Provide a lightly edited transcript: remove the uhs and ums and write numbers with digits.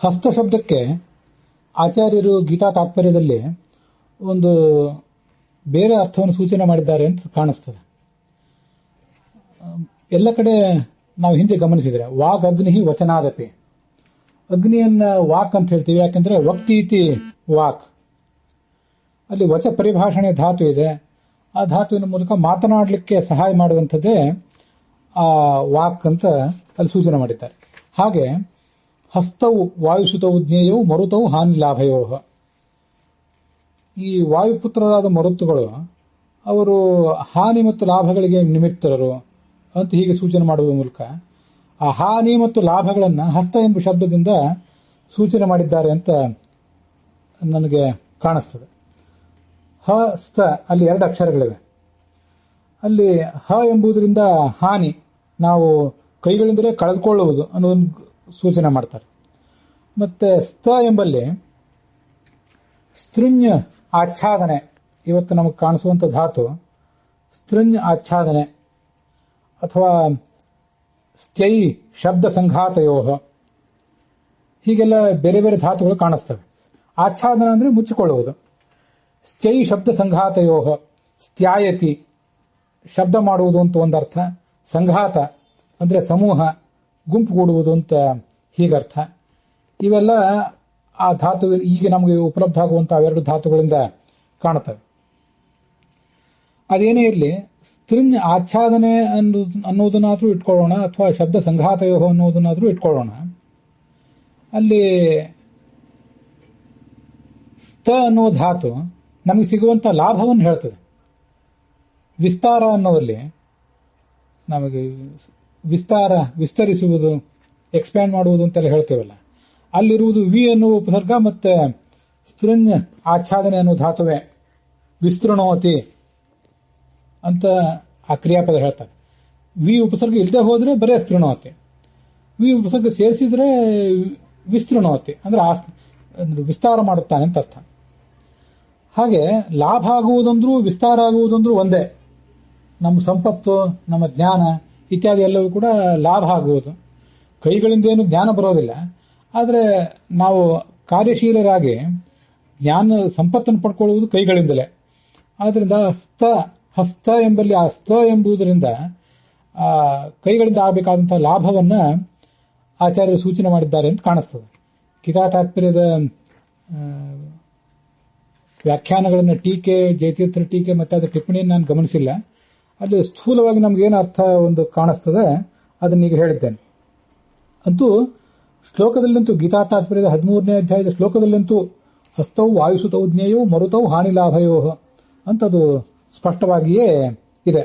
ಹಸ್ತ ಶಬ್ದಕ್ಕೆ ಆಚಾರ್ಯರು ಗೀತಾ ತಾತ್ಪರ್ಯದಲ್ಲಿ ಒಂದು ಬೇರೆ ಅರ್ಥವನ್ನು ಸೂಚನೆ ಮಾಡಿದ್ದಾರೆ ಅಂತ ಕಾಣಿಸ್ತದೆ. ಎಲ್ಲ ಕಡೆ ನಾವು ಹಿಂದೆ ಗಮನಿಸಿದ್ರೆ ವಾಗ್ ಅಗ್ನಿ ವಚನಾದಪಿ, ಅಗ್ನಿಯನ್ನ ವಾಕ್ ಅಂತ ಹೇಳ್ತೀವಿ. ಯಾಕಂದ್ರೆ ವಕ್ತಿ ಇತಿ ವಾಕ್, ಅಲ್ಲಿ ವಚ ಪರಿಭಾಷಣೆ ಧಾತು ಇದೆ. ಆ ಧಾತುವಿನ ಮೂಲಕ ಮಾತನಾಡಲಿಕ್ಕೆ ಸಹಾಯ ಮಾಡುವಂಥದ್ದೇ ಆ ವಾಕ್ ಅಂತ ಅಲ್ಲಿ ಸೂಚನೆ ಮಾಡಿದ್ದಾರೆ. ಹಾಗೆ ಹಸ್ತವು ವಾಯುಸುತವು ಜ್ಞೇಯವು ಮರುತವು ಹಾನಿ ಲಾಭಯೋ. ಈ ವಾಯುಪುತ್ರರಾದ ಮರುತ್ತುಗಳು ಅವರು ಹಾನಿ ಮತ್ತು ಲಾಭಗಳಿಗೆ ನಿಮಿತ್ತರರು ಅಂತ ಹೀಗೆ ಸೂಚನೆ ಮಾಡುವ ಮೂಲಕ ಆ ಹಾನಿ ಮತ್ತು ಲಾಭಗಳನ್ನು ಹಸ್ತ ಎಂಬ ಶಬ್ದದಿಂದ ಸೂಚನೆ ಮಾಡಿದ್ದಾರೆ ಅಂತ ನನಗೆ ಕಾಣಿಸ್ತದೆ. ಹಸ್ತ ಅಲ್ಲಿ 2 ಅಕ್ಷರಗಳಿವೆ. ಅಲ್ಲಿ ಹ ಎಂಬುದರಿಂದ ಹಾನಿ, ನಾವು ಕೈಗಳಿಂದಲೇ ಕಳೆದುಕೊಳ್ಳುವುದು ಅನ್ನೋದನ್ನು ಸೂಚನೆ ಮಾಡ್ತಾರೆ. ಮತ್ತೆ ಸ್ತ ಎಂಬಲ್ಲಿ ಸ್ತ್ರುಂಜ ಆಚ್ಛಾದನೆ, ಇವತ್ತು ನಮಗೆ ಕಾಣಿಸುವಂತ ಧಾತು ಸ್ತ್ರುಂಜ ಆಚ್ಛಾದನೆ ಅಥವಾ ಸ್ಥೈ ಶಬ್ದ ಸಂಘಾತಯೋ, ಹೀಗೆಲ್ಲ ಬೇರೆ ಬೇರೆ ಧಾತುಗಳು ಕಾಣಿಸ್ತವೆ. ಆಚ್ಛಾದನ ಅಂದ್ರೆ ಮುಚ್ಚಿಕೊಳ್ಳುವುದು. ಸ್ಥೈ ಶಬ್ದ ಸಂಘಾತಯೋ, ಸ್ತ್ಯಾಯತಿ ಶಬ್ದ ಮಾಡುವುದು ಅಂತ ಒಂದರ್ಥ, ಸಂಘಾತ ಅಂದ್ರೆ ಸಮೂಹ ಗುಂಪುಗೂಡುವುದು ಅಂತ ಹೀಗರ್ಥ. ಇವೆಲ್ಲ ಆ ಧಾತು ಈಗ ನಮಗೆ ಉಪಲಬ್ಧ ಆಗುವಂತಹ 2 ಧಾತುಗಳಿಂದ ಕಾಣುತ್ತವೆ. ಅದೇನೇ ಇರಲಿ, ಸ್ತ್ರಿಂಜ ಆಚ್ಛಾದನೆ ಅನ್ನೋದನ್ನಾದ್ರೂ ಇಟ್ಕೊಳ್ಳೋಣ ಅಥವಾ ಶಬ್ದ ಸಂಘಾತಯೋ ಅನ್ನೋದನ್ನಾದ್ರೂ ಇಟ್ಕೊಳ್ಳೋಣ. ಅಲ್ಲಿ ಸ್ತ ಅನ್ನೋ ಧಾತು ನಮಗೆ ಸಿಗುವಂತ ಲಾಭವನ್ನು ಹೇಳ್ತದೆ. ವಿಸ್ತಾರ ಅನ್ನೋದಲ್ಲಿ ನಮಗೆ ವಿಸ್ತರಿಸುವುದು, ಎಕ್ಸ್ಪ್ಯಾಂಡ್ ಮಾಡುವುದು ಅಂತೆಲ್ಲ ಹೇಳ್ತೇವಲ್ಲ, ಅಲ್ಲಿರುವುದು ವಿ ಅನ್ನುವ ಉಪಸರ್ಗ ಮತ್ತೆ ಸ್ತ್ರಿಂಜ ಆಚ್ಛಾದನೆ ಅನ್ನೋ ಧಾತುವೆ ವಿಸ್ತೃಣೋತಿ ಅಂತ ಆ ಕ್ರಿಯಾಪದ ಹೇಳ್ತಾರೆ. ವಿ ಉಪಸರ್ಗ ಇಲ್ಲದೆ ಹೋದ್ರೆ ಬರೇ ಸ್ತೃಣೋತಿ, ವಿ ಉಪಸರ್ಗ ಸೇರಿಸಿದ್ರೆ ವಿಸ್ತೃಣೋತಿ ಅಂದ್ರೆ ವಿಸ್ತಾರ ಮಾಡುತ್ತಾನೆ ಅಂತ ಅರ್ಥ. ಹಾಗೆ ಲಾಭ ಆಗುವುದಂದ್ರೂ ವಿಸ್ತಾರ ಆಗುವುದಂದ್ರೂ ಒಂದೇ. ನಮ್ಮ ಸಂಪತ್ತು, ನಮ್ಮ ಜ್ಞಾನ ಇತ್ಯಾದಿ ಎಲ್ಲವೂ ಕೂಡ ಲಾಭ ಆಗುವುದು. ಕೈಗಳಿಂದ ಏನು ಜ್ಞಾನ ಬರೋದಿಲ್ಲ, ಆದರೆ ನಾವು ಕಾರ್ಯಶೀಲರಾಗಿ ಜ್ಞಾನ ಸಂಪತ್ತನ್ನು ಪಡ್ಕೊಳ್ಳುವುದು ಕೈಗಳಿಂದಲೇ. ಆದ್ರಿಂದ ಹಸ್ತ ಎಂಬಲ್ಲಿ ಆ ಸ್ತ ಎಂಬುದರಿಂದ ಕೈಗಳಿಂದ ಆಗಬೇಕಾದಂತಹ ಲಾಭವನ್ನ ಆಚಾರ್ಯರು ಸೂಚನೆ ಮಾಡಿದ್ದಾರೆ ಅಂತ ಕಾಣಿಸ್ತದೆ. ಗೀತಾ ತಾತ್ಪರ್ಯದ ವ್ಯಾಖ್ಯಾನಗಳನ್ನು ಟೀಕೆ, ಜಯತೀರ್ಥರ ಟೀಕೆ ಮತ್ತೆ ಅದರ ಟಿಪ್ಪಣಿಯನ್ನು ನಾನು ಗಮನಿಸಿಲ್ಲ. ಅಲ್ಲಿ ಸ್ಥೂಲವಾಗಿ ನಮ್ಗೇನು ಅರ್ಥ ಒಂದು ಕಾಣಿಸ್ತದೆ ಅದನ್ನೀಗ ಹೇಳಿದ್ದೇನೆ. ಅಂತೂ ಶ್ಲೋಕದಲ್ಲಂತೂ ಗೀತಾ ತಾತ್ಪರ್ಯದ 13ನೇ ಅಧ್ಯಾಯದ ಶ್ಲೋಕದಲ್ಲಂತೂ ಹಸ್ತವು ವಾಯುಸುತವು ಜ್ಞೇಯವು ಮರುತವು ಹಾನಿ ಲಾಭಯೋ ಅಂತದು ಸ್ಪಷ್ಟವಾಗಿಯೇ ಇದೆ.